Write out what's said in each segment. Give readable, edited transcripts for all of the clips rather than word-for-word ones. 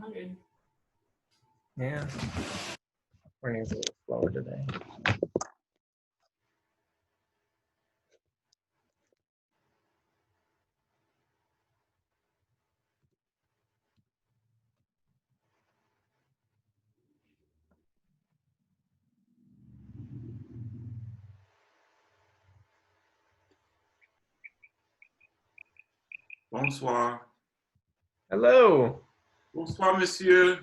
1900. Yeah. Morning's a little slower today. Bonsoir. Hello. Bonsoir, monsieur.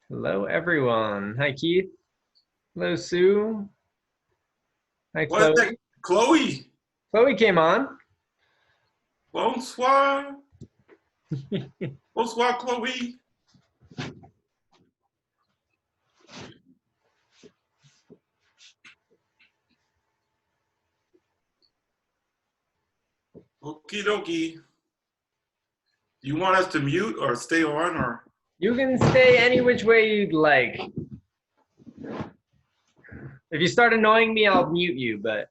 Hello, everyone. Hi, Keith. Hello, Sue. Hi, What is Chloe. that? Chloe. Chloe came on. Bonsoir. Bonsoir, Chloe. Okie dokie. Do you want us to mute or stay on or? You can stay any which way you'd like. If you start annoying me, I'll mute you, but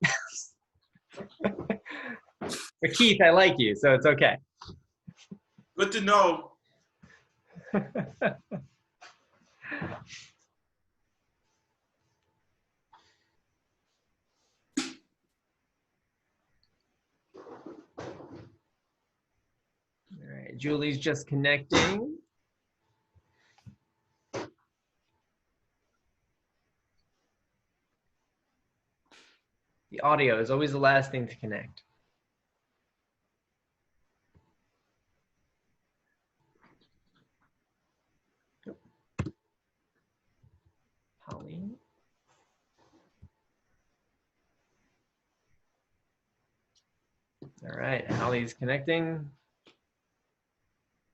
but Keith, I like you, so it's okay. Good to know. All right, Julie's just connecting. The audio is always the last thing to connect. Holly. All right, Holly's connecting.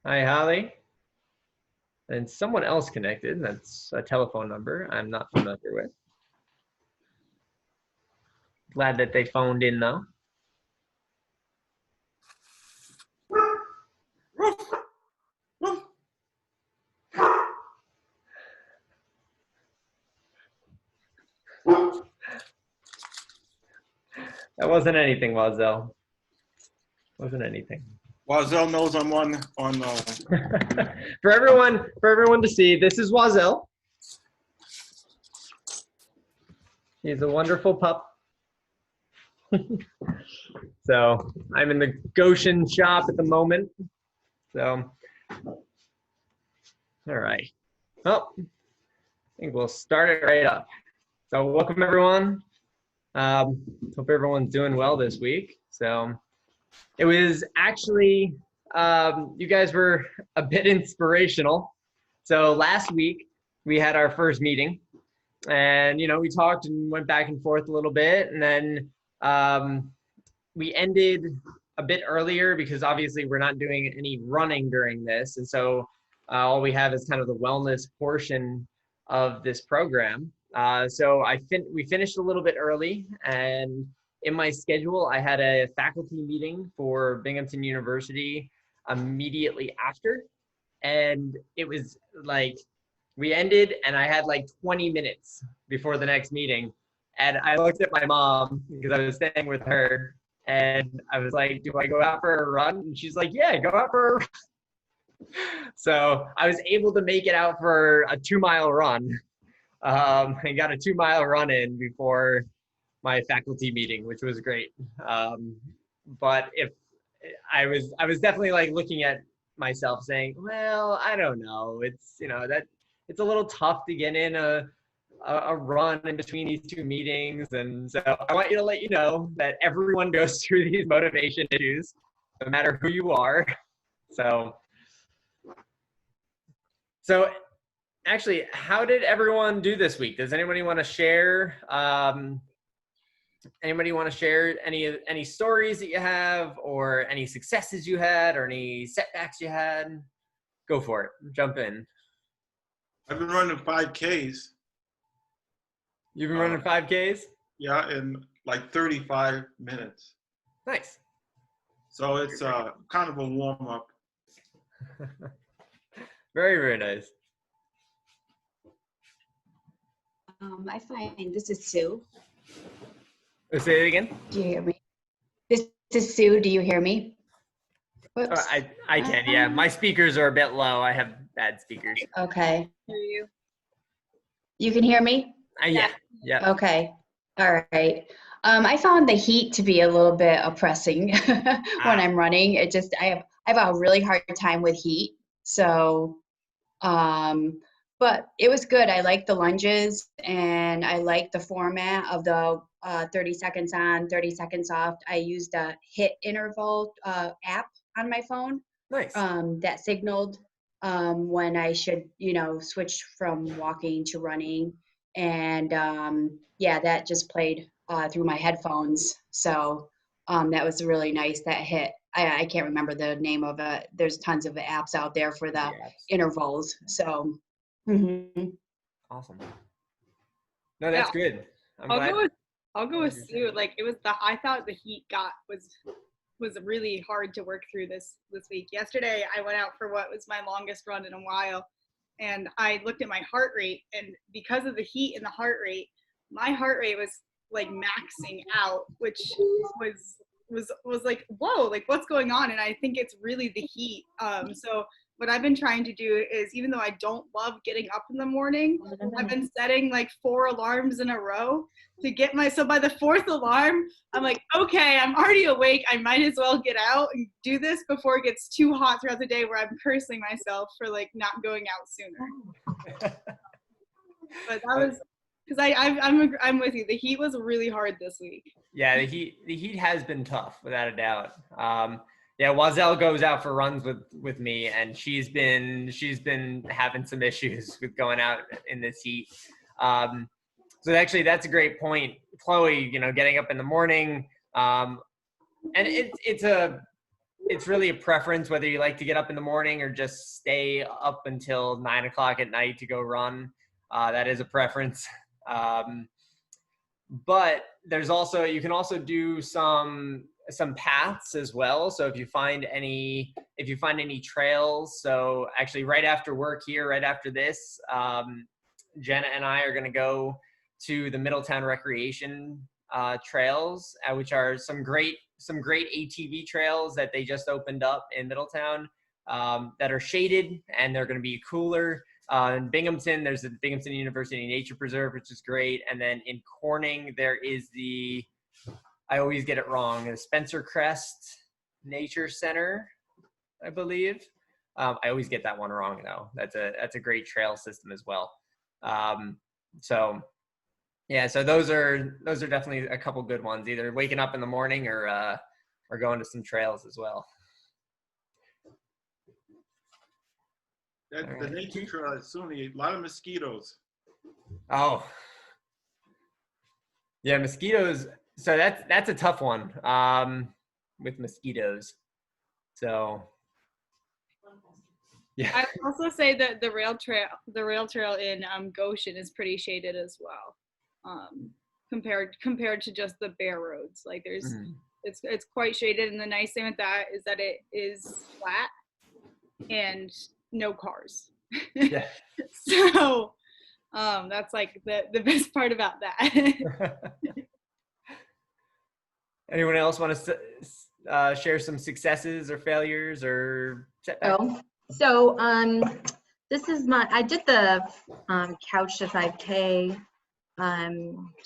Hi, Holly. And someone else connected. That's a telephone number I'm not familiar with. Glad that they phoned in, though. That wasn't anything, Wazell. Wasn't anything. Wazell knows I'm on For everyone to see, this is Wazell. He's a wonderful pup. So I'm in the Goshen shop at the moment. So, all right. Well, I think we'll start it right up. So welcome everyone. Hope everyone's doing well this week. So it was actually, you guys were a bit inspirational. So last week we had our first meeting and, you know, we talked and went back and forth a little bit. And then we ended a bit earlier because obviously we're not doing any running during this. And so all we have is kind of the wellness portion of this program. So we finished a little bit early, and in my schedule, I had a faculty meeting for Binghamton University immediately after. And it was like, we ended and I had like 20 minutes before the next meeting. And I looked at my mom because I was staying with her. And I was like, do I go out for a run? And she's like, yeah, go out for a run. So I was able to make it out for a 2-mile run. I got a 2-mile run in before my faculty meeting, which was great. But if I was definitely like looking at myself saying, well, I don't know. It's, you know, that it's a little tough to get in a run in between these 2 meetings. And so I want you to let you know that everyone goes through these motivation issues, no matter who you are. So actually, how did everyone do this week? Does anybody want to share? Anybody want to share any stories that you have, or any successes you had, or any setbacks you had? Go for it. Jump in. I've been running 5Ks. You've been running 5Ks? Yeah, in like 35 minutes. Nice. So it's kind of a warm up. Very, very nice. I find this is Sue. Say it again. Do you hear me? This is Sue. Do you hear me? Whoops. I can, yeah. My speakers are a bit low. I have bad speakers. Okay. Hear you. You can hear me? Yeah. Okay. All right. I found the heat to be a little bit oppressing when I'm running. I have a really hard time with heat. So, but it was good. I like the lunges and I like the format of the 30 seconds on, 30 seconds off. I used a HIIT interval app on my phone Nice. that signaled when I should, switch from walking to running. And yeah, that just played through my headphones. So that was really nice. That hit. I can't remember the name of it. There's tons of apps out there for the intervals. So, Awesome. No, that's good. I'll go with Sue. Like I thought the heat was really hard to work through this week. Yesterday I went out for what was my longest run in a while, and I looked at my heart rate, and because of the heat and the heart rate, my heart rate was like maxing out, which was like, whoa, like what's going on? And I think it's really the heat. So what I've been trying to do is, even though I don't love getting up in the morning, I've been setting like 4 alarms in a row to get so by the 4th alarm, I'm like, okay, I'm already awake. I might as well get out and do this before it gets too hot throughout the day where I'm cursing myself for like not going out sooner. But that was, because I'm with you. The heat was really hard this week. Yeah, the heat has been tough, without a doubt. Yeah, Wazelle goes out for runs with me, and she's been having some issues with going out in this heat. So actually, that's a great point, Chloe. Getting up in the morning, and it's really a preference whether you like to get up in the morning or just stay up until 9 o'clock at night to go run. That is a preference. But there's also, you can also do some paths as well. So if you find any trails, so actually right after work here, right after this, Jenna and I are going to go to the Middletown Recreation trails, which are some great ATV trails that they just opened up in Middletown, that are shaded, and they're going to be cooler. In Binghamton, there's the Binghamton University Nature Preserve, which is great. And then in Corning, there is I always get it wrong, the Spencer Crest Nature Center, I believe. I always get that one wrong though. That's a great trail system as well. So those are definitely a couple good ones, either waking up in the morning or going to some trails as well. The nature trail is certainly a lot of mosquitoes. Oh, yeah, mosquitoes. So that's a tough one with mosquitoes. So yeah. I would also say that the rail trail in Goshen is pretty shaded as well, compared to just the bare roads. Like it's quite shaded, and the nice thing with that is that it is flat and no cars. Yeah. So that's like the best part about that. Anyone else want to share some successes or failures or setbacks? So this is I did the couch to 5K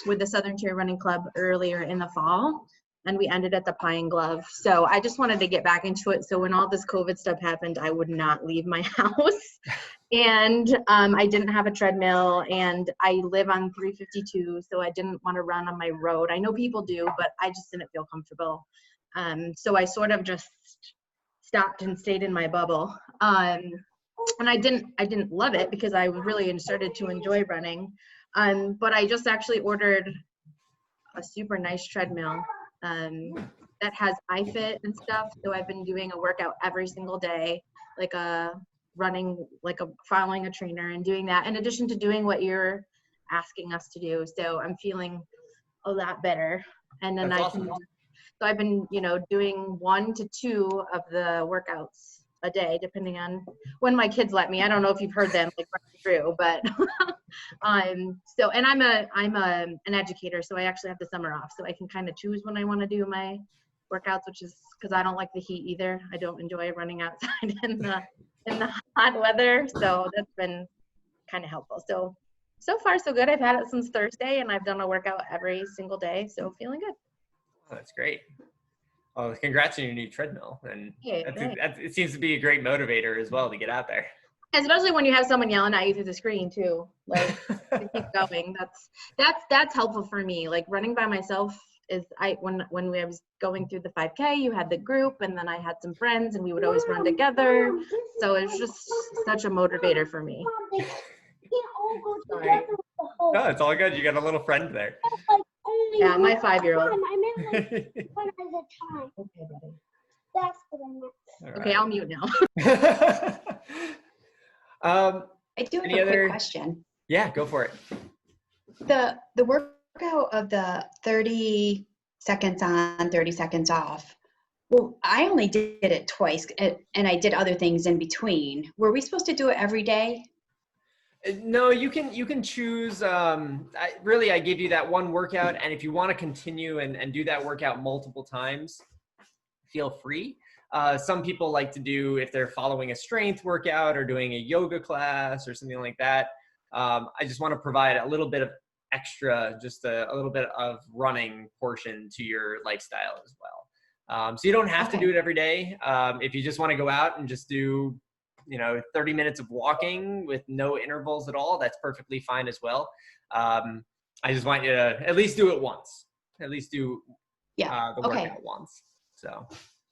with the Southern Tier Running Club earlier in the fall, and we ended at the Pine Glove. So I just wanted to get back into it. So when all this COVID stuff happened, I would not leave my house. And I didn't have a treadmill, and I live on 352, so I didn't want to run on my road. I know people do, but I just didn't feel comfortable. So I sort of just stopped and stayed in my bubble. And I didn't love it because I really started to enjoy running. But I just actually ordered a super nice treadmill that has iFit and stuff. So I've been doing a workout every single day, like following a trainer and doing that, in addition to doing what you're asking us to do. So I'm feeling a lot better. And then So I've been, doing 1 to 2 of the workouts a day, depending on when my kids let me. I don't know if you've heard them like running through, but and I'm an educator, so I actually have the summer off, so I can kind of choose when I want to do my workouts, which is because I don't like the heat either. I don't enjoy running outside in the hot weather. So that's been kind of helpful. So far so good. I've had it since Thursday and I've done a workout every single day. So feeling good. Oh, that's great. Well, congrats on your new treadmill. And Hey, it seems to be a great motivator as well to get out there. especially when you have someone yelling at you through the screen too, like to keep going. That's helpful for me. Like running by myself is when I was going through the 5K, you had the group and then I had some friends and we would always run together. So it's just such a motivator for me. Sorry. No, it's all good. You got a little friend there. Yeah, my 5-year-old. Okay, buddy. That's what I meant. Okay, I'll mute now. I do have Any a other- quick question. Yeah, go for it. The workout of the 30 seconds on, 30 seconds off. Well, I only did it twice and I did other things in between. Were we supposed to do it every day? No, you can choose. I gave you that one workout, and if you want to continue and do that workout multiple times, feel free. Some people like to do, if they're following a strength workout or doing a yoga class or something like that. I just want to provide a little bit of extra, just a little bit of running portion to your lifestyle as well. So you don't have to do it every day. If you just want to go out and just do 30 minutes of walking with no intervals at all, that's perfectly fine as well. I just want you to at least do it once. At least do the workout once. So.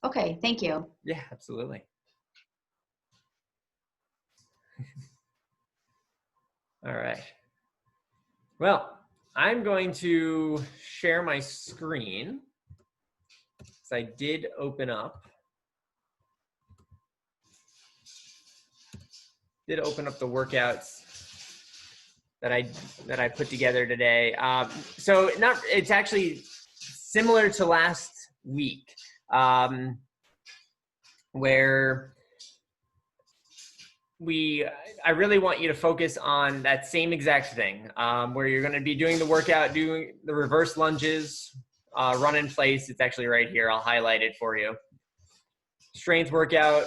Okay, thank you. Yeah, absolutely. All right. Well, I'm going to share my screen. So I did open up the workouts that I put together today. So it's actually similar to last week, where I really want you to focus on that same exact thing, where you're going to be doing the workout, doing the reverse lunges, run in place. It's actually right here. I'll highlight it for you. Strength workout.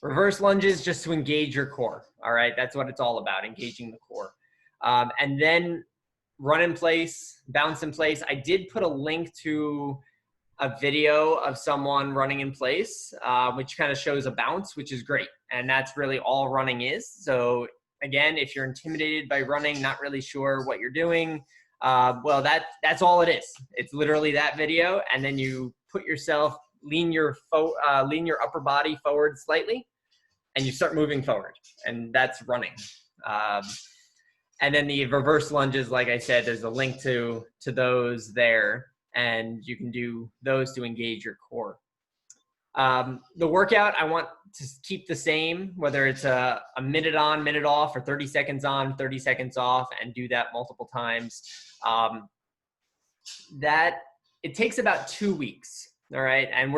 Reverse lunges just to engage your core. All right, that's what it's all about, engaging the core. And then run in place, bounce in place. I did put a link to a video of someone running in place, which kind of shows a bounce, which is great. And that's really all running is. So again, if you're intimidated by running, not really sure what you're doing, well, that's all it is. It's literally that video. And then you put yourself, lean your upper body forward slightly, and you start moving forward, and that's running. And then the reverse lunges, like I said, there's a link to those there, and you can do those to engage your core. The workout I want to keep the same, whether it's a minute on, minute off, or 30 seconds on, 30 seconds off, and do that multiple times. That it takes about 2 weeks. All right. And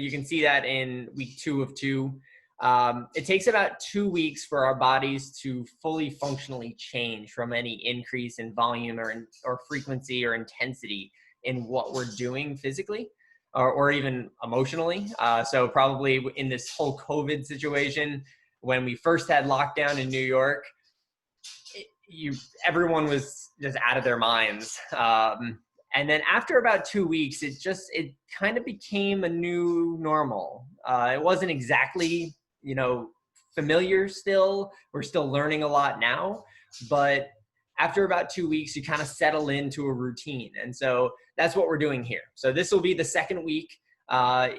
you can see that in week 2 of 2. It takes about 2 weeks for our bodies to fully functionally change from any increase in volume or frequency or intensity in what we're doing physically or even emotionally. So probably in this whole COVID situation, when we first had lockdown in New York, everyone was just out of their minds. And then after about 2 weeks, it kind of became a new normal. It wasn't exactly, familiar still. We're still learning a lot now, but after about 2 weeks, you kind of settle into a routine. And so that's what we're doing here. So this will be the second week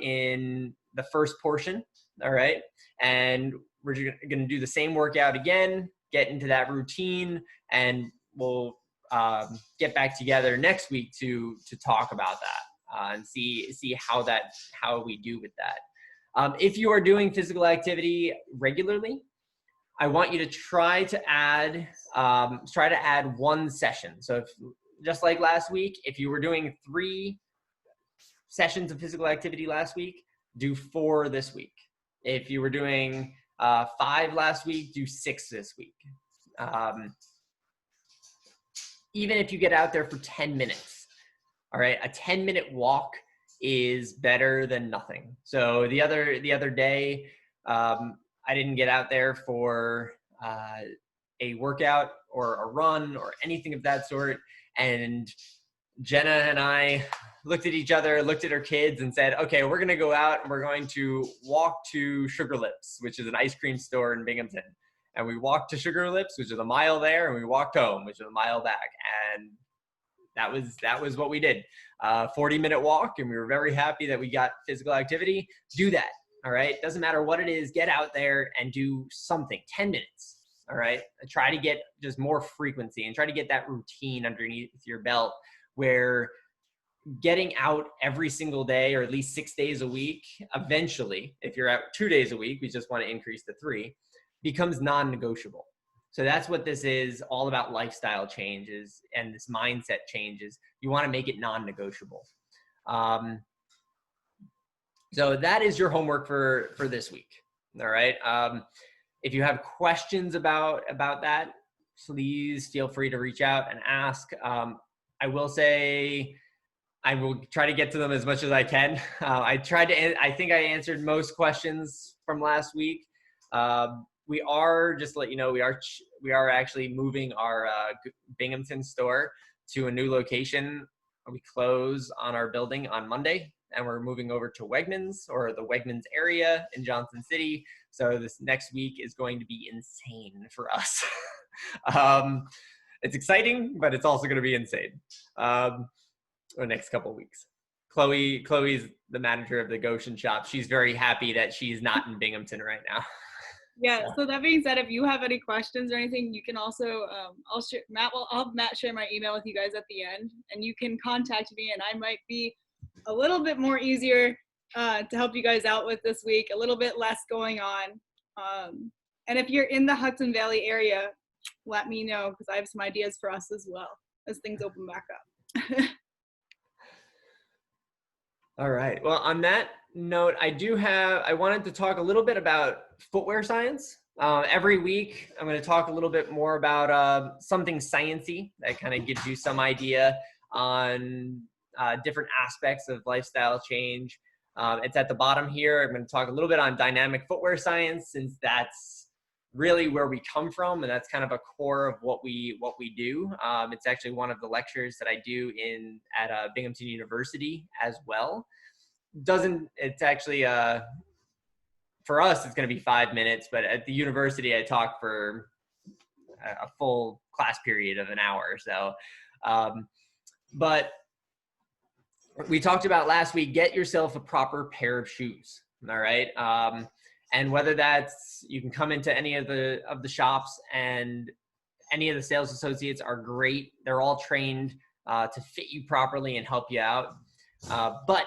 in the first portion. All right. And we're going to do the same workout again, get into that routine, and we'll get back together next week to talk about that and see how we do with that. If you are doing physical activity regularly, I want you to try to add one session. So just like last week, if you were doing 3 sessions of physical activity last week, do 4 this week. If you were doing 5 last week, do 6 this week. Even if you get out there for 10 minutes, all right, a 10-minute walk is better than nothing. So the other day, I didn't get out there for a workout or a run or anything of that sort. And Jenna and I looked at each other, looked at our kids and said, okay, we're going to go out and we're going to walk to Sugar Lips, which is an ice cream store in Binghamton. And we walked to Sugar Lips, which is a mile there, and we walked home, which is a mile back. And that was what we did. 40-minute walk, and we were very happy that we got physical activity. Do that, all right? Doesn't matter what it is, get out there and do something, 10 minutes, all right? Try to get just more frequency and try to get that routine underneath your belt where getting out every single day or at least 6 days a week, eventually, if you're out 2 days a week, we just want to increase to 3, becomes non-negotiable. So that's what this is all about, lifestyle changes and this mindset changes. You want to make it non-negotiable. So that is your homework for this week. All right. If you have questions about that, please feel free to reach out and ask. I will say I will try to get to them as much as I can. I think I answered most questions from last week. We are, just to let you know, we are actually moving our Binghamton store to a new location. We close on our building on Monday, and we're moving over to Wegmans, or the Wegmans area in Johnson City. So this next week is going to be insane for us. It's exciting, but it's also going to be insane. The next couple of weeks. Chloe's the manager of the Goshen shop. She's very happy that she's not in Binghamton right now. Yeah. So that being said, if you have any questions or anything, you can also I'll have Matt share my email with you guys at the end, and you can contact me, and I might be a little bit more easier to help you guys out with this week. A little bit less going on, and if you're in the Hudson Valley area, let me know, because I have some ideas for us as well as things open back up. All right. Well, on that note, I wanted to talk a little bit about footwear science. Every week, I'm going to talk a little bit more about something sciencey that kind of gives you some idea on different aspects of lifestyle change. It's at the bottom here. I'm going to talk a little bit on dynamic footwear science, since that's really where we come from, and that's kind of a core of what we do. It's actually one of the lectures that I do at Binghamton University as well. It's actually for us it's going to be 5 minutes, but at the university I talk for a full class period of an hour or so. But we talked about last week, get yourself a proper pair of shoes. All right. And whether that's, you can come into any of the shops, and any of the sales associates are great. They're all trained to fit you properly and help you out. But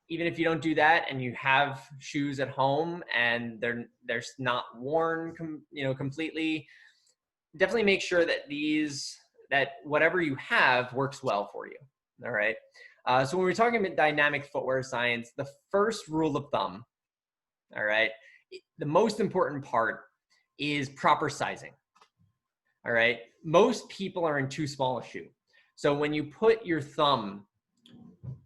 even if you don't do that and you have shoes at home and they're not worn, completely, definitely make sure that whatever you have works well for you. All right. So when we're talking about dynamic footwear science, the first rule of thumb, all right, the most important part is proper sizing. All right. Most people are in too small a shoe. So when you put your thumb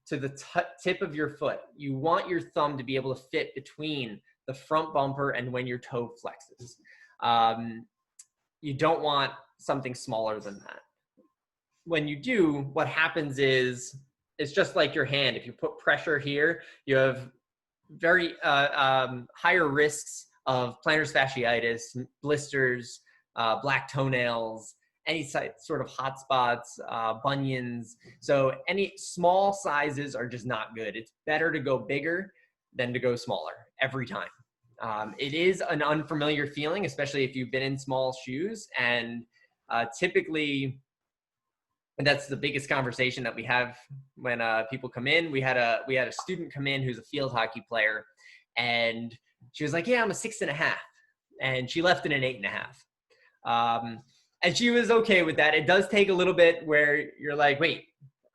to the tip of your foot, you want your thumb to be able to fit between the front bumper and when your toe flexes. You don't want something smaller than that. When you do, what happens is, it's just like your hand. If you put pressure here, you have very higher risks of plantar fasciitis, blisters, black toenails, any sort of hot spots, bunions. So any small sizes are just not good. It's better to go bigger than to go smaller every time. It is an unfamiliar feeling, especially if you've been in small shoes, and typically that's the biggest conversation that we have when people come in. We had a student come in who's a field hockey player, and she was like, yeah, I'm a 6.5. And she left in an 8.5. And she was okay with that. It does take a little bit where you're like, wait,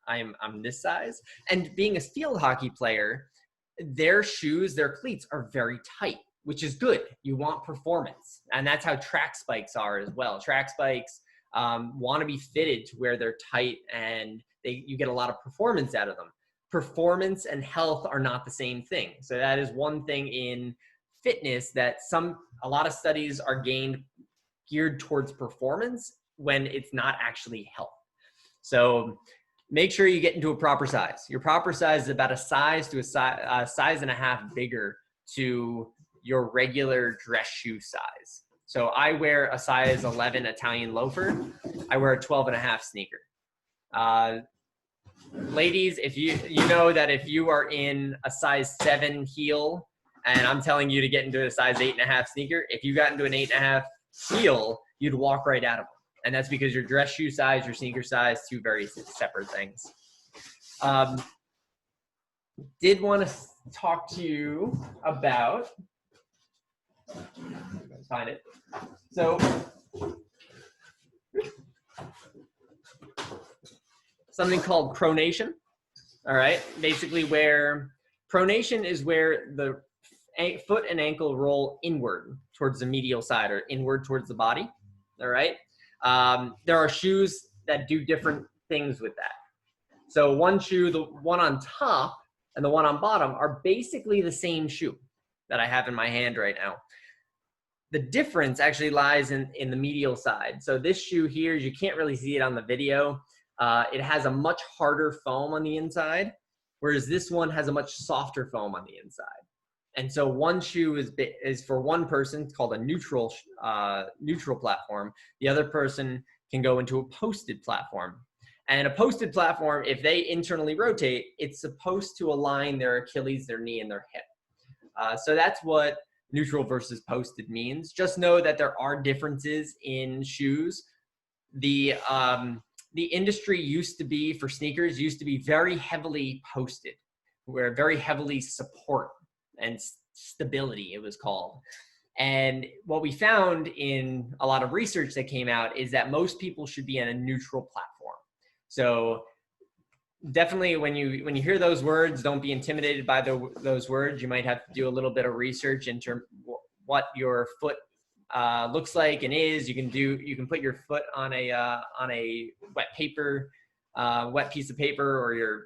I'm this size. And being a field hockey player, their shoes, their cleats are very tight, which is good. You want performance. And that's how track spikes are as well. Track spikes want to be fitted to where they're tight, and you get a lot of performance out of them. performance and health are not the same thing. So that is one thing in fitness that a lot of studies are geared towards performance when it's not actually health. So make sure you get into a proper size. Your proper size is about a size to a size and a half bigger to your regular dress shoe size. So I wear a size 11 Italian loafer. I wear a 12 and a half sneaker. Ladies, if you know that if you are in a size 7 heel, and I'm telling you to get into a size 8.5 sneaker, if you got into an 8.5 heel, you'd walk right out of them. And that's because your dress shoe size, your sneaker size, two very separate things. Did want to talk to you about, let's find it. So, something called pronation. All right, basically where pronation is where the foot and ankle roll inward towards the medial side or inward towards the body. All right. There are shoes that do different things with that. So one shoe, the one on top and the one on bottom are basically the same shoe that I have in my hand right now. The difference actually lies in the medial side. So this shoe here, you can't really see it on the video. It has a much harder foam on the inside, whereas this one has a much softer foam on the inside. And so one shoe is for one person, it's called a neutral platform. The other person can go into a posted platform. And a posted platform, if they internally rotate, it's supposed to align their Achilles, their knee, and their hip. So that's what neutral versus posted means. Just know that there are differences in shoes. The industry used to be, for sneakers, used to be very heavily posted, where very heavily support and stability, it was called. And what we found in a lot of research that came out is that most people should be on a neutral platform. So definitely when you hear those words, don't be intimidated by those words. You might have to do a little bit of research into what your foot looks like and is. You can put your foot on a wet piece of paper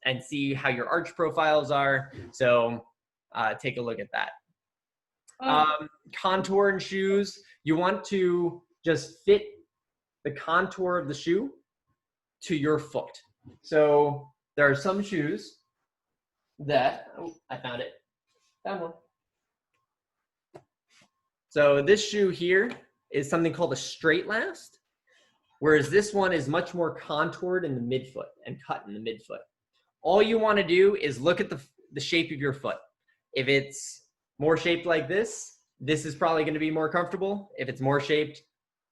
and see how your arch profiles are. So take a look at that. Contour in shoes, you want to just fit the contour of the shoe to your foot. So there are some shoes that, I found it. Found one. So this shoe here is something called a straight last, whereas this one is much more contoured in the midfoot and cut in the midfoot. All you want to do is look at the shape of your foot. If it's more shaped like this is probably going to be more comfortable. If it's more shaped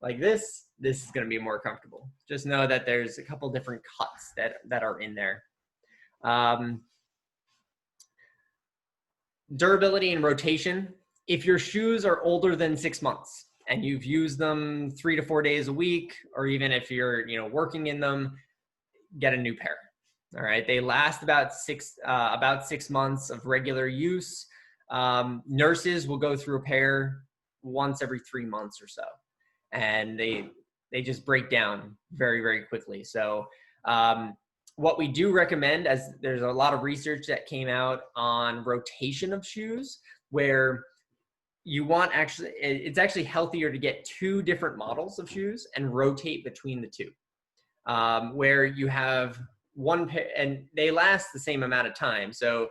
like this is going to be more comfortable. Just know that there's a couple different cuts that are in there. Durability and rotation. If your shoes are older than 6 months and you've used them 3 to 4 days a week, or even if you're working in them, get a new pair. All right, they last about 6 months of regular use. Nurses will go through a pair once every 3 months or so, and they just break down very, very quickly. So what we do recommend, as there's a lot of research that came out on rotation of shoes, where it's actually healthier to get 2 different models of shoes and rotate between the 2, where you have one pair and they last the same amount of time. So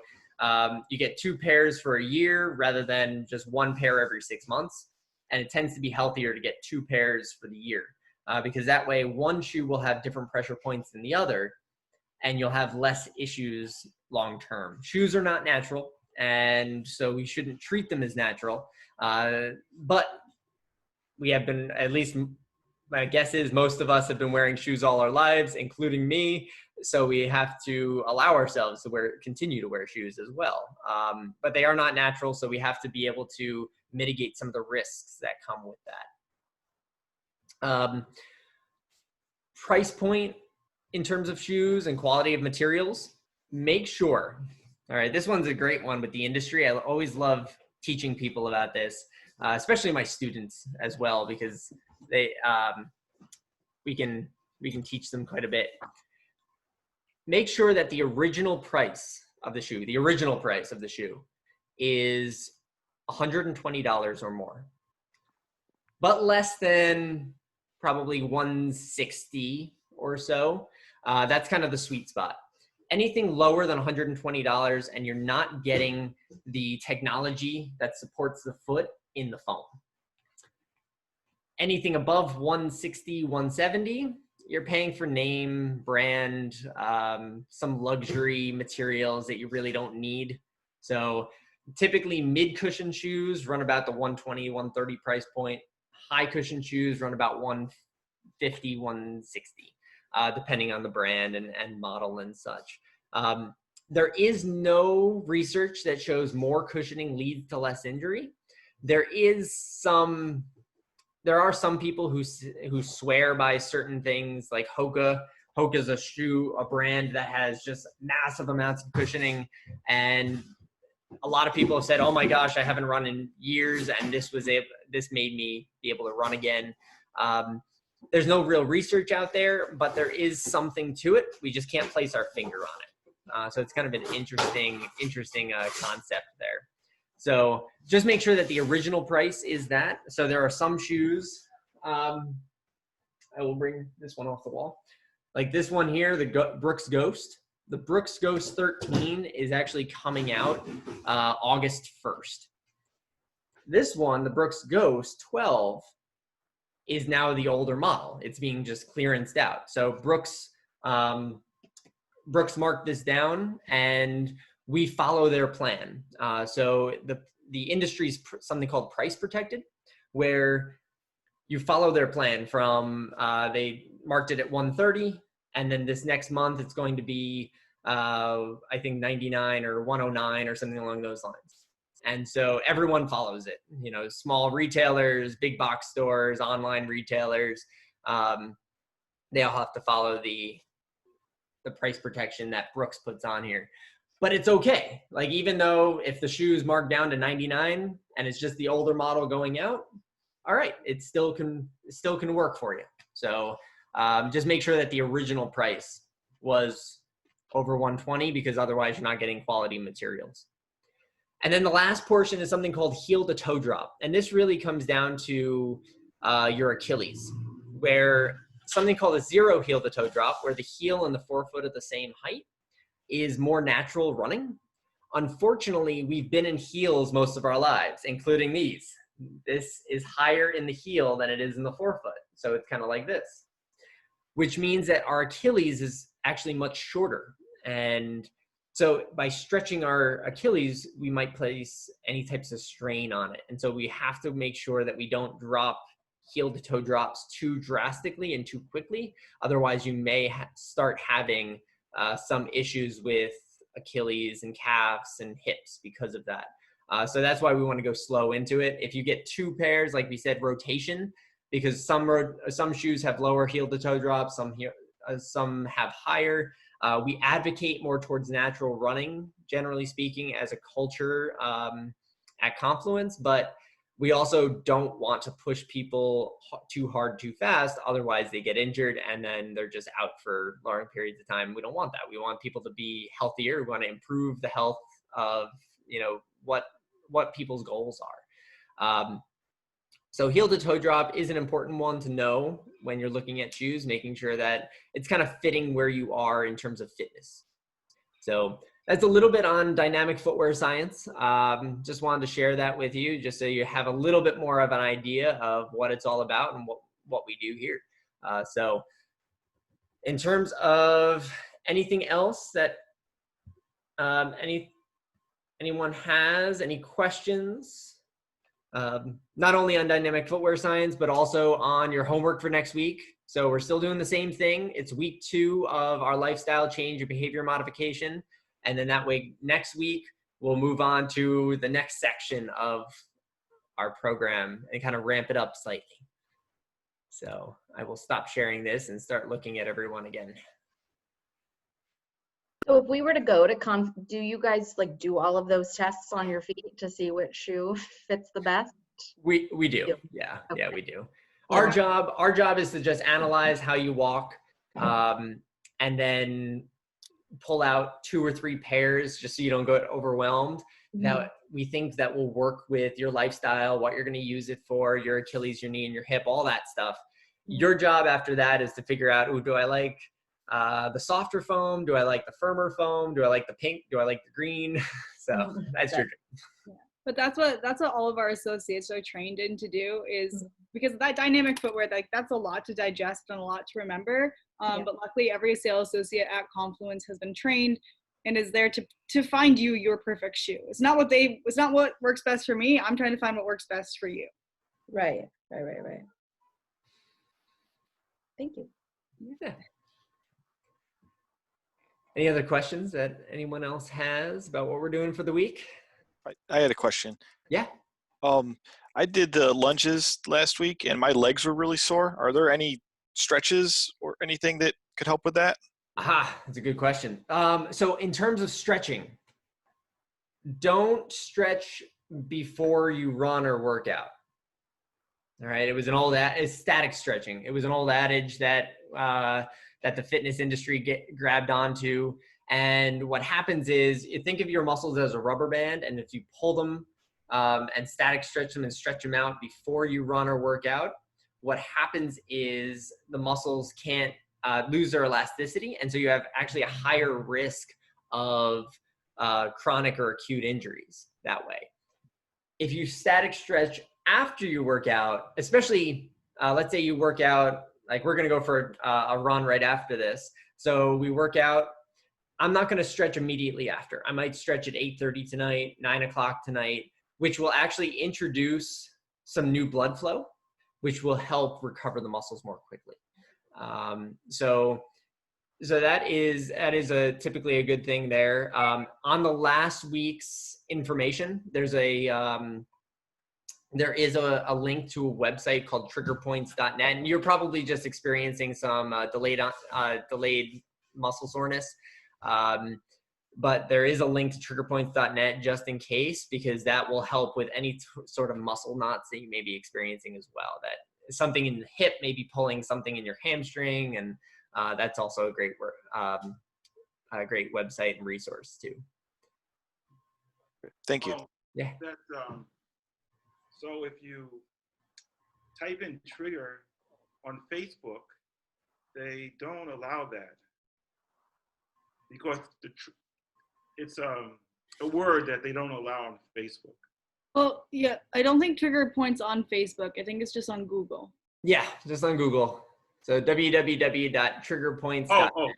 you get 2 pairs for a year rather than just 1 pair every 6 months. And it tends to be healthier to get 2 pairs for the year, because that way one shoe will have different pressure points than the other, and you'll have less issues long term. Shoes are not natural, and so we shouldn't treat them as natural. But we have been, at least my guess is most of us have been wearing shoes all our lives, including me. So we have to allow ourselves to continue to wear shoes as well. But they are not natural, so we have to be able to mitigate some of the risks that come with that. Price point in terms of shoes and quality of materials, make sure. All right, this one's a great one with the industry. I always love teaching people about this, especially my students as well, because we can teach them quite a bit. make sure that the original price of the shoe, is $120 or more, but less than probably $160 or so. That's kind of the sweet spot. Anything lower than $120 and you're not getting the technology that supports the foot in the foam. Anything above $160, $170, you're paying for name, brand, some luxury materials that you really don't need. So typically mid-cushion shoes run about the $120, $130 price point. High cushion shoes run about $150, $160, depending on the brand and model and such. There is no research that shows more cushioning leads to less injury. There are some people who swear by certain things, like Hoka. Hoka is a brand that has just massive amounts of cushioning, and a lot of people have said, "Oh my gosh, I haven't run in years, and this made me be able to run again." There's no real research out there, but there is something to it. We just can't place our finger on it. So it's kind of an interesting concept there. So just make sure that the original price is that. So there are some shoes. I will bring this one off the wall. Like this one here, the Brooks Ghost. The Brooks Ghost 13 is actually coming out August 1st. This one, the Brooks Ghost 12, is now the older model. It's being just clearanced out. So Brooks marked this down, and we follow their plan. So the industry is something called price protected, where you follow their plan from they marked it at 130, and then this next month it's going to be I think 99 or 109 or something along those lines. And so everyone follows it. You know, small retailers, big box stores, online retailers, they all have to follow the price protection that Brooks puts on here. But it's okay. Like, even though if the shoe is marked down to 99 and it's just the older model going out, all right, it still can work for you. So just make sure that the original price was over 120, because otherwise you're not getting quality materials. And then the last portion is something called heel to toe drop. And this really comes down to your Achilles, where something called a zero heel to toe drop, where the heel and the forefoot are the same height, is more natural running. Unfortunately, we've been in heels most of our lives, including these. This is higher in the heel than it is in the forefoot. So it's kind of like this, which means that our Achilles is actually much shorter. And so by stretching our Achilles, we might place any types of strain on it. And so we have to make sure that we don't drop heel to toe drops too drastically and too quickly. Otherwise, you may start having some issues with Achilles and calves and hips because of that. So that's why we want to go slow into it. If you get two pairs, like we said, rotation, because some shoes have lower heel to toe drops, some have higher. We advocate more towards natural running, generally speaking, as a culture at Confluence, but we also don't want to push people too hard, too fast. Otherwise, they get injured and then they're just out for long periods of time. We don't want that. We want people to be healthier. We want to improve the health of, what people's goals are. So heel to toe drop is an important one to know when you're looking at shoes, making sure that it's kind of fitting where you are in terms of fitness. So that's a little bit on Dynamic Footwear Science. Just wanted to share that with you, just so you have a little bit more of an idea of what it's all about and what we do here. So in terms of anything else that anyone has, any questions, not only on Dynamic Footwear Science, but also on your homework for next week. So we're still doing the same thing. It's week 2 of our lifestyle change and behavior modification. And then that way, next week, we'll move on to the next section of our program and kind of ramp it up slightly. So I will stop sharing this and start looking at everyone again. So if we were to go to do you guys do all of those tests on your feet to see which shoe fits the best? We do. Yeah. Okay. Yeah, we do. Yeah. Our job is to just analyze how you walk, and then pull out 2 or 3 pairs just so you don't get overwhelmed. That we think that will work with your lifestyle, what you're going to use it for, your Achilles, your knee, and your hip, all that stuff. Your job after that is to figure out, oh, do I like the softer foam? Do I like the firmer foam? Do I like the pink? Do I like the green? So that's your job. But that's what all of our associates are trained in to do, is because that dynamic footwear, like that's a lot to digest and a lot to remember. But luckily every sales associate at Confluence has been trained and is there to find you your perfect shoe. It's not what works best for me. I'm trying to find what works best for you. Right. Thank you. Yeah. Any other questions that anyone else has about what we're doing for the week? I had a question. Yeah. I did the lunges last week and my legs were really sore. Are there any stretches or anything that could help with that? Aha, that's a good question. So in terms of stretching, don't stretch before you run or work out. All right. It's static stretching. It was an old adage that the fitness industry grabbed onto. And what happens is you think of your muscles as a rubber band, and if you pull them and static stretch them and stretch them out before you run or work out, what happens is the muscles can't lose their elasticity, and so you have actually a higher risk of chronic or acute injuries that way. If you static stretch after you work out, especially let's say you work out, like we're going to go for a run right after this. So we work out. I'm not going to stretch immediately after. I might stretch at 8:30 tonight, 9 o'clock tonight, which will actually introduce some new blood flow, which will help recover the muscles more quickly. So that is typically a good thing there. On the last week's information, there is a link to a website called triggerpoints.net, and you're probably just experiencing some delayed muscle soreness. But there is a link to triggerpoints.net just in case, because that will help with any sort of muscle knots that you may be experiencing as well. That something in the hip may be pulling something in your hamstring, and that's also a great website and resource too. Thank you. Yeah. So if you type in trigger on Facebook, they don't allow that because it's a word that they don't allow on Facebook. Well, yeah, I don't think Trigger Point's on Facebook. I think it's just on Google. Yeah, just on Google. So www.triggerpoints.net. Oh,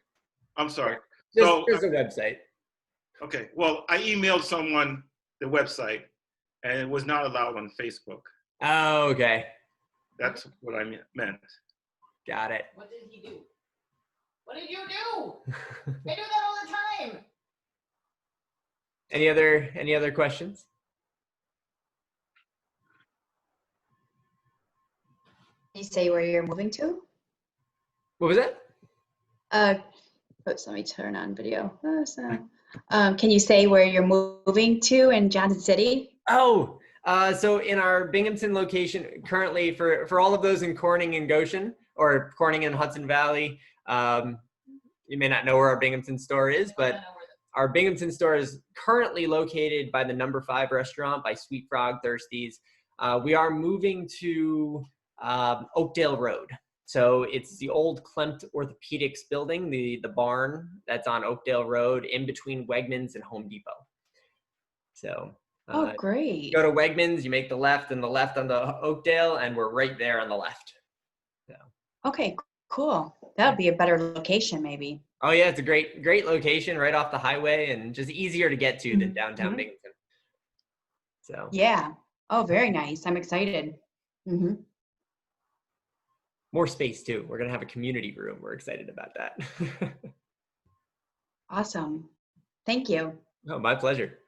I'm sorry. Just a website. Okay, well, I emailed someone the website, and it was not allowed on Facebook. Oh, okay. That's what I meant. Got it. What did he do? What did you do? I do that all the time. Any other questions? Can you say where you're moving to? What was it? Oops, let me turn on video. Can you say where you're moving to in Johnson City? Oh, so in our Binghamton location currently, for all of those in Corning and Goshen, or Corning and Hudson Valley, you may not know where our Binghamton store is, but our Binghamton store is currently located by the No. 5 restaurant by Sweet Frog Thirsties. We are moving to Oakdale Road. So it's the old Klempt Orthopedics building, the barn that's on Oakdale Road in between Wegmans and Home Depot. So Oh, great. go to Wegmans, you make the left and the left on the Oakdale, and we're right there on the left. So. Okay, cool. That would be a better location maybe. Oh yeah, it's a great location right off the highway and just easier to get to than downtown Binghamton. So yeah. Oh, very nice. I'm excited. More space too. We're gonna have a community room. We're excited about that. Awesome. Thank you. Oh, my pleasure.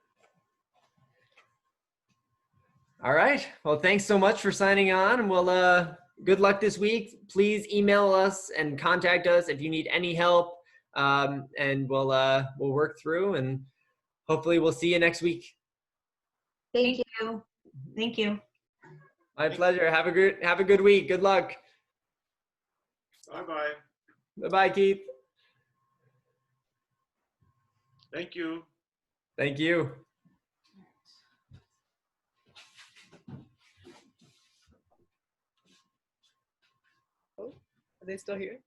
All right. Well, thanks so much for signing on, and we'll good luck this week. Please email us and contact us if you need any help, and we'll work through, and hopefully we'll see you next week. Thank you. Thank you. My pleasure. Have a good week. Good luck. Bye-bye. Bye-bye, Keith. Thank you. Thank you. Are they still here?